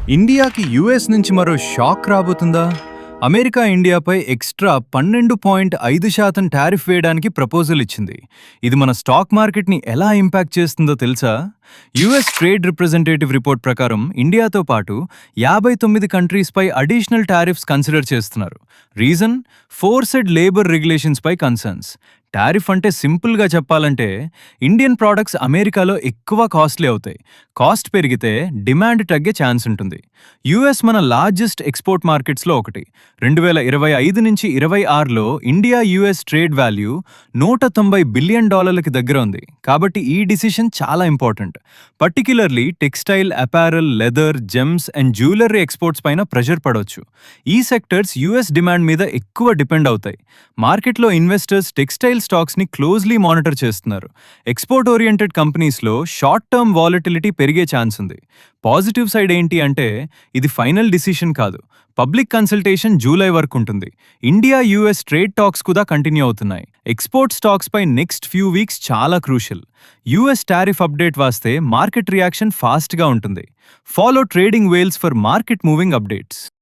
ఇండియాకి యుఎస్ నుంచి మరో షాక్ రాబోతుందా? అమెరికా ఇండియాపై ఎక్స్ట్రా 12.5% టారిఫ్ వేయడానికి ప్రపోజల్ ఇచ్చింది. ఇది మన స్టాక్ మార్కెట్ని ఎలా ఇంపాక్ట్ చేస్తుందో తెలుసా? యుఎస్ ట్రేడ్ రిప్రజెంటేటివ్ రిపోర్ట్ ప్రకారం ఇండియాతో పాటు 59 కంట్రీస్పై అడిషనల్ టారిఫ్స్ కన్సిడర్ చేస్తున్నారు. రీజన్? ఫోర్సెడ్ లేబర్ రెగ్యులేషన్స్ పై కన్సర్న్స్. టారిఫ్ అంటే సింపుల్గా చెప్పాలంటే ఇండియన్ ప్రోడక్ట్స్ అమెరికాలో ఎక్కువ కాస్ట్లీ అవుతాయి. కాస్ట్ పెరిగితే డిమాండ్ తగ్గే ఛాన్స్ ఉంటుంది. యుఎస్ మన లార్జెస్ట్ ఎక్స్పోర్ట్ మార్కెట్స్లో ఒకటి. 2025 నుంచి 26లో India US trade value $190 billion దగ్గర ఉంది. కాబట్టి ఈ డిసిషన్ చాలా important. Particularly textile, apparel, leather, gems and jewellery exports పైన ప్రెషర్ పడవచ్చు. ఈ సెక్టర్స్ యుఎస్ డిమాండ్ మీద ఎక్కువ డిపెండ్ అవుతాయి. మార్కెట్లో ఇన్వెస్టర్స్ టెక్స్టైల్ స్టాక్స్ ని క్లోజ్లీ మానిటర్ చేస్తున్నారు. ఎక్స్పోర్ట్ ఓరియంటెడ్ కంపెనీస్లో షార్ట్ టర్మ్ వాలటిలిటీ పెరిగే ఛాన్స్ ఉంది. పాజిటివ్ సైడ్ ఏంటి అంటే ఇది ఫైనల్ డిసిషన్ కాదు. పబ్లిక్ కన్సల్టేషన్ జూలై వరకు ఉంటుంది. ఇండియా యుఎస్ ట్రేడ్ టాక్స్ కూడా కంటిన్యూ అవుతున్నాయి. ఎక్స్పోర్ట్ స్టాక్స్ పై నెక్స్ట్ ఫ్యూ వీక్స్ చాలా క్రూషియల్. యుఎస్ టారిఫ్ అప్డేట్ వస్తే మార్కెట్ రియాక్షన్ ఫాస్ట్ గా ఉంటుంది. Follow trading whales for market moving updates.